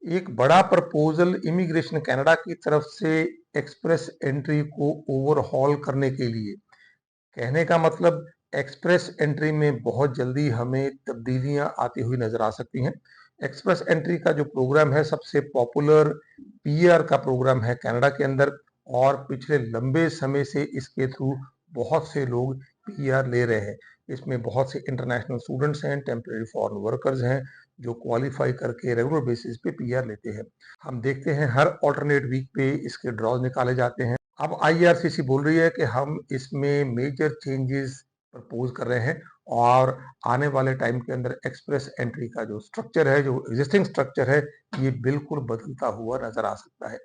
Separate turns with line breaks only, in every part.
एक बड़ा proposal immigration Canada की तरफ से एक्सप्रेस एंट्री को ओवरहॉल करने के लिए। कहने का मतलब एक्सप्रेस एंट्री में बहुत जल्दी हमें तब्दीलियां आती हुई नजर आ सकती हैं। एक्सप्रेस एंट्री का जो प्रोग्राम है सबसे पॉपुलर पीआर का प्रोग्राम है कनाडा के अंदर, और पिछले लंबे समय से इसके थ्रू बहुत से लोग पीआर ले रहे हैं। इसमें बहुत से इंटरनेशनल स्टूडेंट्स हैं, टेम्परेरी फॉरेन वर्कर्स हैं जो क्वालिफाई करके रेगुलर बेसिस पे पीआर लेते हैं। हम देखते हैं हर ऑल्टरनेट वीक पे इसके ड्रॉज निकाले जाते हैं। अब आईआरसीसी बोल रही है कि हम इसमें मेजर चेंजेस प्रपोज कर रहे हैं, और आने वाले टाइम के अंदर एक्सप्रेस एंट्री का जो स्ट्रक्चर है, जो एग्जिस्टिंग स्ट्रक्चर है, ये बिल्कुल बदलता हुआ नजर आ सकता है।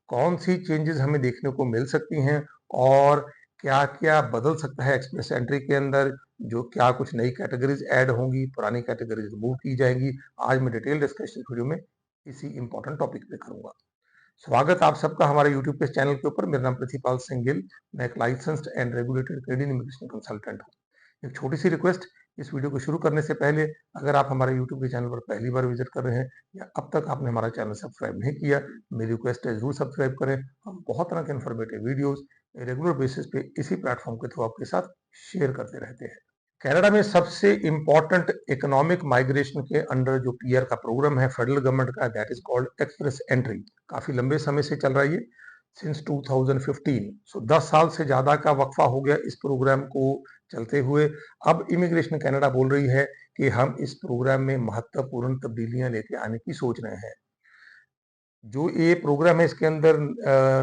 कौन सी चेंजेस हमें देखने को मिल सकती हैं और क्या क्या बदल सकता है एक्सप्रेस एंट्री के अंदर, जो क्या कुछ नई कैटेगरीज ऐड होंगी, पुरानी कैटेगरीज रिमूव की जाएंगी, आज मैं डिटेल डिस्कशन वीडियो में इसी इंपॉर्टेंट टॉपिक पे करूंगा। स्वागत आप सबका हमारे यूट्यूब पे चैनल के ऊपर। मेरा नाम पृथ्वीपाल सिंह गिल, मैं एक licensed and regulated Canadian immigration consultant हूँ। एक छोटी सी रिक्वेस्ट, इस वीडियो को शुरू करने से पहले अगर आप हमारे यूट्यूब के चैनल पर पहली बार विजिट कर रहे हैं या अब तक आपने हमारा चैनल सब्सक्राइब नहीं किया, मेरी रिक्वेस्ट है जरूर सब्सक्राइब करें। हम बहुत तरह के इन्फॉर्मेटिव वीडियोस रेगुलर बेसिस पे इसी प्लेटफॉर्म के थ्रू आपके साथ शेयर करते रहते हैं। कनाडा में सबसे इंपॉर्टेंट इकोनॉमिक माइग्रेशन के अंडर जो पीआर का प्रोग्राम है फेडरल गवर्नमेंट का, that is called express entry. काफी लंबे समय से चल रहा है ये, सिंस 2015। सो 10 साल से ज्यादा का वक्फा हो गया इस प्रोग्राम को चलते हुए। अब इमिग्रेशन कनाडा बोल रही है कि हम इस प्रोग्राम में महत्वपूर्ण तब्दीलियां लेके आने की सोच रहे हैं। जो ये प्रोग्राम है इसके अंदर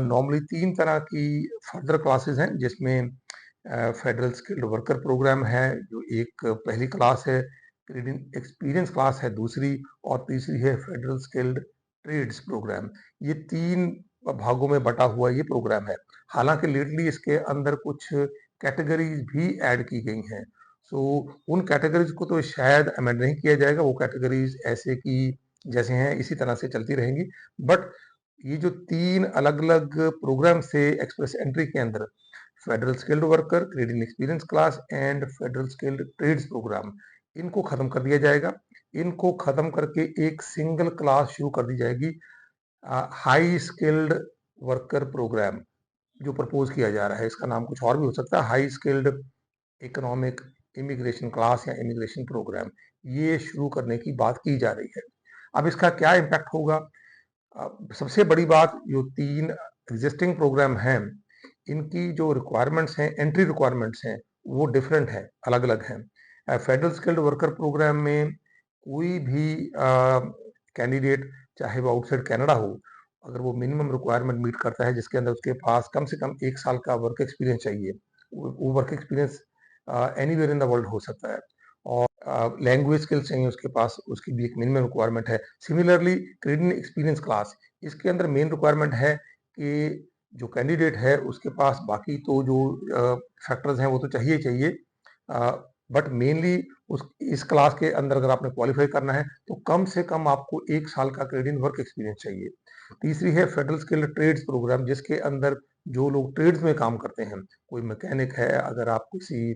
नॉर्मली 3 तरह की फर्दर क्लासेस हैं, जिसमें फेडरल स्किल्ड वर्कर प्रोग्राम है जो एक पहली क्लास है, क्रेडिट एक्सपीरियंस क्लास है दूसरी, और तीसरी है फेडरल स्किल्ड ट्रेड्स प्रोग्राम। ये 3 भागों में बटा हुआ ये प्रोग्राम है। हालांकि लेटली इसके अंदर कुछ कैटेगरीज भी ऐड की गई हैं। सो उन कैटेगरीज को तो शायद अमेंड नहीं किया जाएगा, वो कैटेगरीज ऐसे की जैसे हैं इसी तरह से चलती रहेंगी। बट ये जो 3 अलग अलग प्रोग्राम से एक्सप्रेस एंट्री के अंदर, federal skilled worker, credit experience class and federal skilled trades program, इनको खत्म कर दिया जाएगा। इनको खत्म करके एक सिंगल क्लास शुरू कर दी जाएगी, हाई स्किल्ड वर्कर प्रोग्राम, जो प्रपोज किया जा रहा है। इसका नाम कुछ और भी हो सकता है, high skilled economic immigration class या इमिग्रेशन प्रोग्राम, ये शुरू करने की बात की जा रही है। अब इसका क्या इम्पैक्ट होगा? सबसे बड़ी बात, जो 3 एग्जिस्टिंग प्रोग्राम हैं, इनकी जो रिक्वायरमेंट्स हैं, एंट्री रिक्वायरमेंट्स हैं, वो डिफरेंट है, अलग अलग हैं। फेडरल स्किल्ड वर्कर प्रोग्राम में कोई भी कैंडिडेट, चाहे वो आउटसाइड कनाडा हो, अगर वो मिनिमम रिक्वायरमेंट मीट करता है जिसके अंदर उसके पास कम से कम 1 साल का वर्क एक्सपीरियंस चाहिए, वो work experience anywhere in the world हो सकता है, और लैंग्वेज स्किल्स चाहिए उसके पास, उसकी भी एक मिनिमम रिक्वायरमेंट है। सिमिलरली क्रेडिट एक्सपीरियंस क्लास, इसके अंदर मेन रिक्वायरमेंट है कि जो कैंडिडेट है उसके पास बाकी तो जो फैक्टर्स हैं वो तो चाहिए चाहिए, बट मेनली उस इस क्लास के अंदर अगर आपने क्वालिफाई करना है तो कम से कम आपको 1 साल का क्रेडिट वर्क एक्सपीरियंस चाहिए। तीसरी है फेडरल स्किल्ड ट्रेड्स प्रोग्राम, जिसके अंदर जो लोग ट्रेड्स में काम करते हैं, कोई मैकेनिक है, अगर आप किसी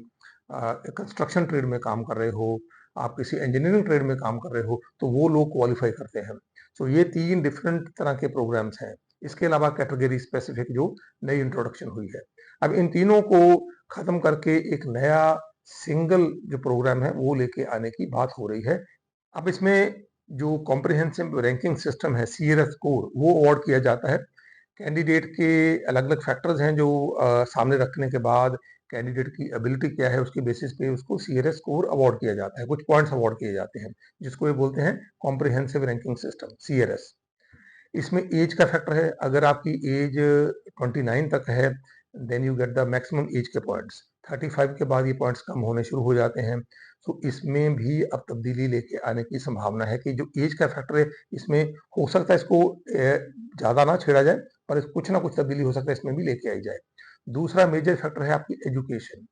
कंस्ट्रक्शन ट्रेड में काम कर रहे हो, आप किसी इंजीनियरिंग ट्रेड में काम कर रहे हो, तो वो लोग क्वालिफाई करते हैं। तो ये 3 डिफरेंट तरह के प्रोग्राम्स हैं। इसके अलावा कैटेगरी स्पेसिफिक जो नई इंट्रोडक्शन हुई है। अब इन तीनों को खत्म करके एक नया सिंगल जो प्रोग्राम है वो लेके आने की बात हो रही है। अब इसमें जो कॉम्प्रिहेंसिव रैंकिंग सिस्टम है, सीआरएस स्कोर, वो अवार्ड किया जाता है। कैंडिडेट के अलग अलग फैक्टर्स हैं जो सामने रखने के बाद कैंडिडेट की एबिलिटी क्या है उसके बेसिस पे उसको सीआरएस स्कोर अवार्ड किया जाता है, कुछ पॉइंट्स अवार्ड किए जाते हैं, जिसको ये बोलते हैं कॉम्प्रिहेंसिव रैंकिंग सिस्टम, सीआरएस। इसमें एज का फैक्टर है, अगर आपकी एज 29 तक है then you get the maximum age के पॉइंट्स। 35 के बाद ये पॉइंट्स कम होने शुरू हो जाते हैं। तो इसमें भी अब तब्दीली लेके आने की संभावना है कि जो एज का फैक्टर है इसमें हो सकता है इसको ज़्यादा ना छेड़ा जाए, पर कुछ ना कुछ तब्दीली हो सकता है इसमें भी लेके आई जाए। दूसरा मेजर फैक्टर है आपकी एजुकेशन।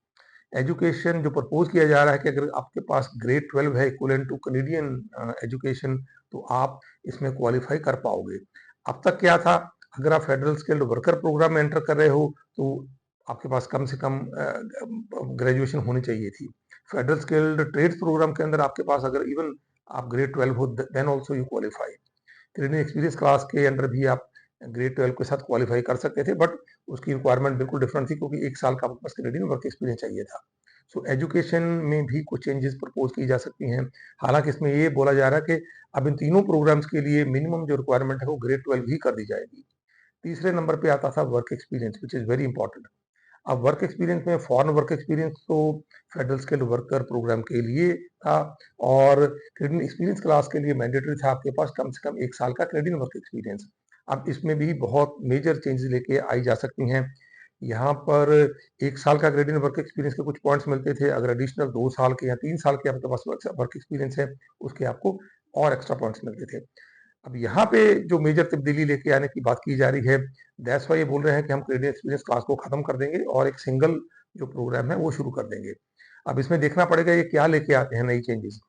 एजुकेशन जो प्रपोज किया जा रहा है कि अगर आपके पास ग्रेड 12 है इक्वलेंट टू कैनेडियन एजुकेशन, तो आप इसमें क्वालिफाई कर पाओगे। अब तक क्या था, अगर आप फेडरल स्किल्ड वर्कर प्रोग्राम में एंटर कर रहे हो तो आपके पास कम से कम ग्रेजुएशन होनी चाहिए थी। फेडरल स्किल्ड ट्रेड्स प्रोग्राम के अंदर आपके पास अगर इवन आप ग्रेड 12 हो then also you qualify. Credit experience class के अंडर भी आप ग्रेड 12 के साथ क्वालिफाई कर सकते थे, बट उसकी रिक्वायरमेंट बिल्कुल डिफरेंट थी क्योंकि 1 साल का आपके पास क्रेडिट वर्क एक्सपीरियंस चाहिए था। सो एजुकेशन में भी कुछ चेंजेस प्रपोज की जा सकती हैं। हालांकि इसमें ये बोला जा रहा है कि अब इन तीनों प्रोग्राम्स के लिए मिनिमम जो रिक्वायरमेंट है वो ग्रेड 12 ही कर दी जाएगी। तीसरे नंबर पे आता था work experience, which is very important. अब वर्क एक्सपीरियंस में फॉरेन वर्क एक्सपीरियंस तो फेडरल स्किल्ड वर्कर प्रोग्राम के लिए था, और क्रेडिट एक्सपीरियंस क्लास के लिए मैंडेटरी था आपके पास कम से कम 1 साल का क्रेडिट वर्क एक्सपीरियंस। अब इसमें भी बहुत मेजर चेंजेस लेके आई जा सकती हैं। यहाँ पर 1 साल का क्रेडिट वर्क एक्सपीरियंस के कुछ पॉइंट्स मिलते थे, अगर एडिशनल 2 साल के या 3 साल के आपके पास वर्क एक्सपीरियंस है, उसके आपको और एक्स्ट्रा पॉइंट्स मिलते थे। अब यहाँ पे जो मेजर तब्दीली लेके आने की बात की जा रही है, दैट्स व्हाई ये बोल रहे हैं कि हम क्रेडिट एक्सपीरियंस क्लास को खत्म कर देंगे और एक सिंगल जो प्रोग्राम है वो शुरू कर देंगे। अब इसमें देखना पड़ेगा ये क्या लेके आते हैं नई चेंजेस,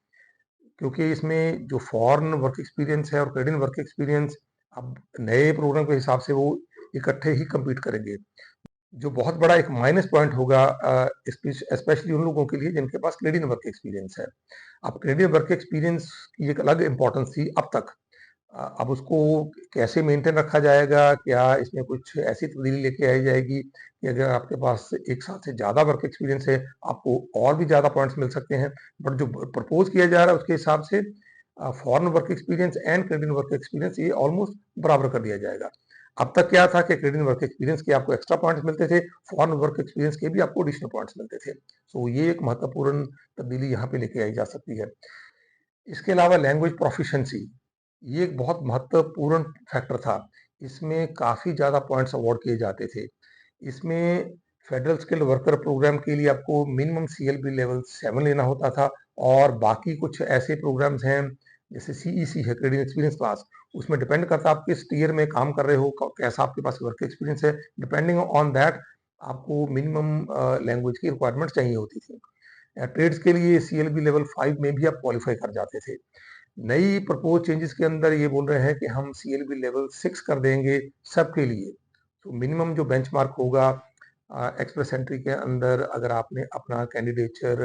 क्योंकि इसमें जो फॉरेन वर्क एक्सपीरियंस है और क्रेडिट वर्क एक्सपीरियंस अब नए प्रोग्राम के हिसाब से वो इकट्ठे ही कम्पीट करेंगे, जो बहुत बड़ा एक माइनस पॉइंट होगा स्पेशली उन लोगों के लिए जिनके पास क्रेडिट वर्क एक्सपीरियंस है। अब क्रेडिट वर्क एक्सपीरियंस की एक अलग इंपॉर्टेंस थी अब तक। अब उसको कैसे मेंटेन रखा जाएगा? क्या इसमें कुछ ऐसी तब्दीली लेके आई जाएगी कि अगर आपके पास 1 साल से ज़्यादा वर्क एक्सपीरियंस है, आपको और भी ज़्यादा पॉइंट्स मिल सकते हैं। बट जो प्रपोज किया जा रहा है उसके हिसाब से foreign work experience and credit work experience ये ऑलमोस्ट बराबर कर दिया जाएगा। अब तक क्या था कि क्रेडिट वर्क एक्सपीरियंस के आपको एक्स्ट्रा पॉइंट्स मिलते थे, फॉरेन वर्क एक्सपीरियंस के भी आपको एडिशनल पॉइंट्स मिलते थे। सो ये एक महत्वपूर्ण तब्दीली यहाँ पे लेके आई जा सकती है। इसके अलावा लैंग्वेज प्रोफिशिएंसी, ये एक बहुत महत्वपूर्ण फैक्टर था। इसमें काफ़ी ज़्यादा पॉइंट्स अवॉर्ड किए जाते थे। इसमें फेडरल स्किल्ड वर्कर प्रोग्राम के लिए आपको मिनिमम सीएलबी लेवल 7 लेना होता था, और बाकी कुछ ऐसे प्रोग्राम्स हैं जैसे सीईसी है, क्रेडिट एक्सपीरियंस क्लास, उसमें डिपेंड करता है आप किस टियर में काम कर रहे हो, कैसा आपके पास वर्क एक्सपीरियंस है, डिपेंडिंग ऑन दैट आपको मिनिमम लैंग्वेज की रिक्वायरमेंट चाहिए होती थी। ट्रेड्स के लिए सीएलबी लेवल 5 में भी आप क्वालिफाई कर जाते थे। नई प्रपोज चेंजेस के अंदर ये बोल रहे हैं कि हम सीएलबी लेवल 6 कर देंगे सबके लिए। तो मिनिमम जो बेंचमार्क होगा एक्सप्रेस एंट्री के अंदर, अगर आपने अपना कैंडिडेचर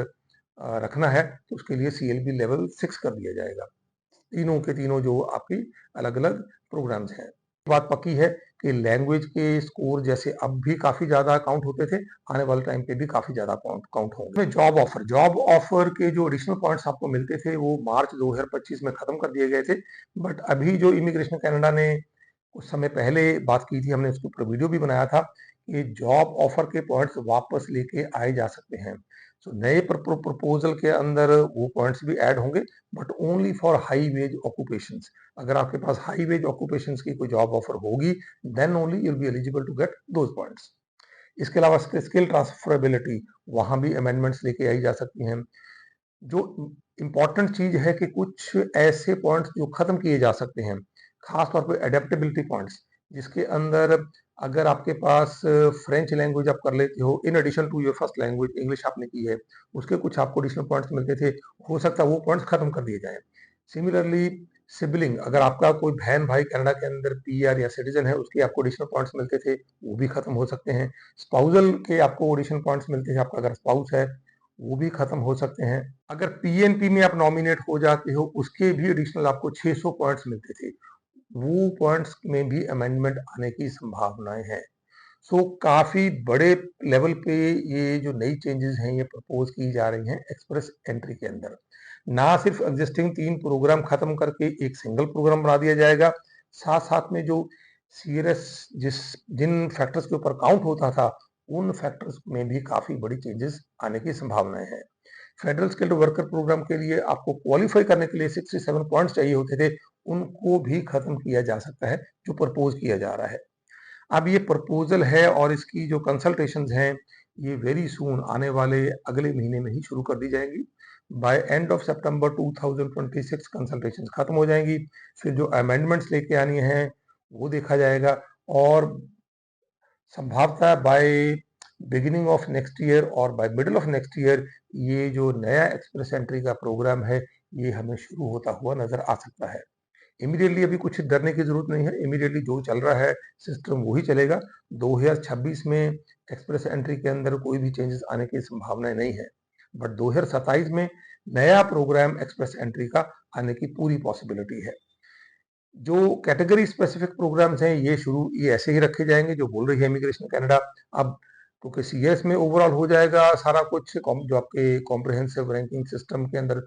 रखना है तो उसके लिए सीएलबी लेवल 6 कर दिया जाएगा। तीनों के तीनों जो आपकी अलग-अलग प्रोग्राम्स हैं। बात पक्की है कि लैंग्वेज के स्कोर जैसे अब भी काफ़ी ज़्यादा काउंट होते थे, आने वाले टाइम पे भी काफ़ी ज़्यादा काउंट होंगे। जॉब ऑफर के जो एडिशनल पॉइंट्स आपको मिलते थे वो मार्च 2025 में खत्म कर दिए गए थे। बट अभी जो इमिग्रेशन कनाडा ने कुछ समय पहले बात की थी, हमने उसके ऊपर वीडियो भी बनाया था कि जॉब ऑफर के पॉइंट्स वापस लेके आए जा सकते हैं। सो नए प्रपोजल के अंदर वो पॉइंट्स भी ऐड होंगे, but only for high wage occupations. अगर आपके पास हाई वेज ऑक्यूपेशंस की कोई जॉब ऑफर होगी, then only you will be eligible to get those points. इसके अलावा स्किल ट्रांसफरेबिलिटी, वहां भी अमेंडमेंट्स लेके आई जा सकती हैं। जो इंपॉर्टेंट चीज है कि कुछ ऐसे पॉइंट्स जो खत्म किए जा सकते हैं, खास तौर पे एडेप्टेबिलिटी पॉइंट्स, जिसके अंदर अगर आपके पास फ्रेंच लैंग्वेज आप कर लेते हो in addition to your first language, English आपने की है, उसके कुछ आपको एडिशनल पॉइंट्स मिलते थे, हो सकता है वो पॉइंट्स खत्म कर दिए जाएं। सिमिलरली सिबलिंग, अगर आपका कोई बहन भाई कनाडा के अंदर पीआर या सिटीजन है, उसके आपको एडिशनल पॉइंट्स मिलते थे, वो भी खत्म हो सकते हैं। स्पाउजल के आपको एडिशनल पॉइंट्स मिलते थे, आपका अगर स्पाउस है वो भी खत्म हो सकते हैं। अगर पीएनपी में आप नॉमिनेट हो जाते हो, उसके भी एडिशनल आपको 600 पॉइंट्स मिलते थे, वो पॉइंट्स में भी अमेंडमेंट आने की संभावनाएं हैं। सो काफी बड़े लेवल पे ये जो नई चेंजेस हैं ये प्रपोज की जा रही हैं एक्सप्रेस एंट्री के अंदर। ना सिर्फ एग्जिस्टिंग 3 प्रोग्राम खत्म करके एक सिंगल प्रोग्राम बना दिया जाएगा, साथ साथ में जो सीआरएस जिन फैक्टर्स के ऊपर काउंट होता था, उन फैक्टर्स में भी काफी बड़ी चेंजेस आने की संभावनाएं हैं। फेडरल स्किल्ड वर्कर प्रोग्राम के लिए आपको क्वालिफाई करने के लिए 67 पॉइंट्स चाहिए होते थे, उनको भी खत्म किया जा सकता है, जो प्रपोज किया जा रहा है। अब ये प्रपोजल है और इसकी जो कंसल्टेशंस हैं ये वेरी सून आने वाले अगले महीने में ही शुरू कर दी जाएंगी। बाय एंड ऑफ सितंबर 2026 कंसल्टेशंस खत्म हो जाएंगी। फिर जो अमेंडमेंट्स लेके आनी है वो देखा जाएगा, और संभवतः by beginning of next year और by middle of next year ये जो नया एक्सप्रेस एंट्री का प्रोग्राम है ये हमें शुरू होता हुआ नजर आ सकता है। इमीडिएटली अभी कुछ डरने की जरूरत नहीं है, इमीडिएटली जो चल रहा है सिस्टम वही चलेगा। 2026 में एक्सप्रेस एंट्री के अंदर कोई भी चेंजेस आने की संभावनाएं नहीं है, बट 2027 में नया प्रोग्राम एक्सप्रेस एंट्री का आने की पूरी पॉसिबिलिटी है। जो कैटेगरी स्पेसिफिक प्रोग्राम्स हैं ये ऐसे ही रखे जाएंगे जो बोल रही है इमिग्रेशन कनाडा। अब क्योंकि सीएस में ओवरऑल हो जाएगा सारा कुछ, जो आपके कॉम्प्रिहेंसिव रैंकिंग सिस्टम के अंदर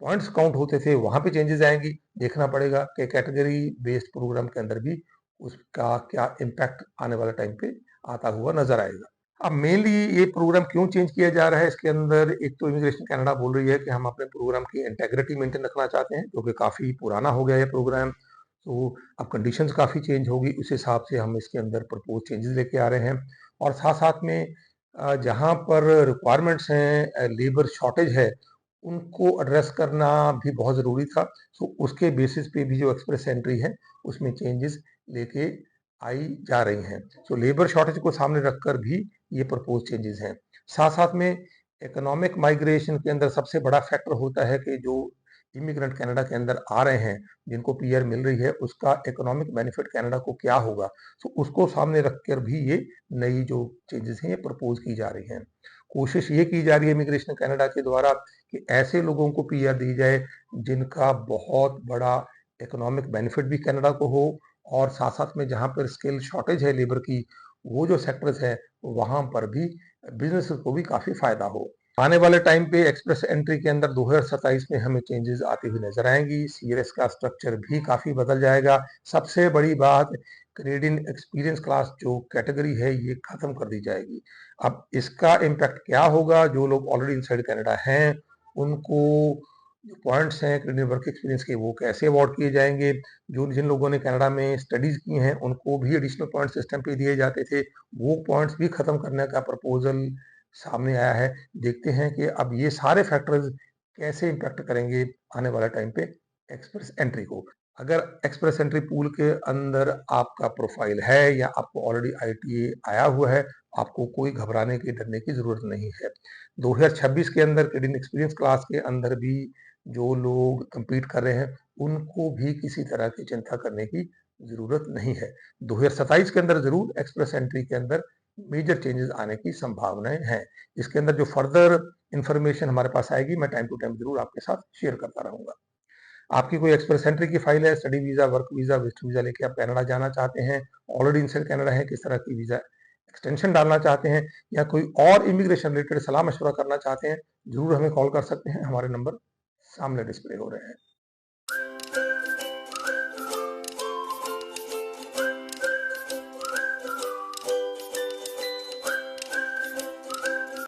पॉइंट्स काउंट होते थे वहां पे चेंजेस आएंगी। देखना पड़ेगा कि कैटेगरी बेस्ड प्रोग्राम के अंदर भी उसका क्या इम्पैक्ट आने वाले टाइम पे आता हुआ नजर आएगा। अब मेनली ये प्रोग्राम क्यों चेंज किया जा रहा है, इसके अंदर एक तो इमिग्रेशन कनाडा बोल रही है कि हम अपने प्रोग्राम की इंटेग्रिटी मेंटेन रखना चाहते हैं, जो कि काफ़ी पुराना हो गया है प्रोग्राम। तो अब कंडीशंस काफ़ी चेंज होगी, उस हिसाब से हम इसके अंदर प्रपोज चेंजेस लेके आ रहे हैं। और साथ साथ में जहाँ पर रिक्वायरमेंट्स हैं, लेबर शॉर्टेज है, उनको एड्रेस करना भी बहुत ज़रूरी था। सो उसके बेसिस पे भी जो एक्सप्रेस एंट्री है उसमें चेंजेस लेके आई जा रही हैं। सो लेबर शॉर्टेज को सामने रखकर भी ये प्रपोज चेंजेस हैं। साथ साथ में इकोनॉमिक माइग्रेशन के अंदर सबसे बड़ा फैक्टर होता है कि जो इमिग्रेंट कनाडा के अंदर आ रहे हैं, जिनको पीआर मिल रही है, उसका इकोनॉमिक बेनिफिट कनाडा को क्या होगा। सो उसको सामने रखकर भी ये नई जो चेंजेस हैं ये प्रपोज की जा रही हैं। कोशिश ये की जा रही है इमिग्रेशन कनाडा के द्वारा कि ऐसे लोगों को पीआर दी जाए जिनका बहुत बड़ा इकोनॉमिक बेनिफिट भी कनाडा को हो, और साथ साथ में जहाँ पर स्किल शॉर्टेज है लेबर की, वो जो सेक्टर्स है वहां पर भी बिजनेस को भी काफी फायदा हो। आने वाले टाइम पे एक्सप्रेस एंट्री के अंदर 2027 में हमें चेंजेस आती हुई नजर आएंगी। सीआरएस का स्ट्रक्चर भी काफी बदल जाएगा। सबसे बड़ी बात, कैनेडियन एक्सपीरियंस क्लास जो कैटेगरी है ये खत्म कर दी जाएगी। अब इसका इम्पैक्ट क्या होगा, जो लोग ऑलरेडी इनसाइड कनाडा हैं उनको जो पॉइंट्स हैं कैनेडियन वर्क एक्सपीरियंस के वो कैसे अवॉर्ड किए जाएंगे। जो जिन लोगों ने कनाडा में स्टडीज की हैं उनको भी एडिशनल पॉइंट सिस्टम पे दिए जाते थे, वो पॉइंट्स भी खत्म करने का प्रपोजल सामने आया है। देखते हैं कि अब ये सारे फैक्टर्स कैसे इम्पैक्ट करेंगे आने वाला टाइम पे एक्सप्रेस एंट्री को। अगर एक्सप्रेस एंट्री पूल के अंदर आपका प्रोफाइल है या आपको ऑलरेडी आईटीए आया हुआ है, आपको कोई घबराने की डरने की जरूरत नहीं है। 2026 के अंदर कैनेडियन एक्सपीरियंस क्लास के अंदर भी जो लोग compete कर रहे हैं उनको भी किसी तरह की चिंता करने की जरूरत नहीं है। 2027 के अंदर जरूर एक्सप्रेस एंट्री के अंदर मेजर चेंजेस आने की संभावनाएं हैं। इसके अंदर जो फर्दर इंफॉर्मेशन हमारे पास आएगी मैं टाइम टू टाइम जरूर आपके साथ शेयर करता रहूंगा। आपकी कोई एक्सप्रेस एंट्री की फाइल है, study visa, work visa, visit visa लेके आप कनाडा जाना चाहते हैं, ऑलरेडी इनसाइड कनाडा है, किस तरह की वीजा एक्सटेंशन डालना चाहते हैं, या कोई और इमिग्रेशन रिलेटेड सलाह मशवरा करना चाहते हैं, जरूर हमें कॉल कर सकते हैं। हमारे नंबर सामने डिस्प्ले हो रहे हैं।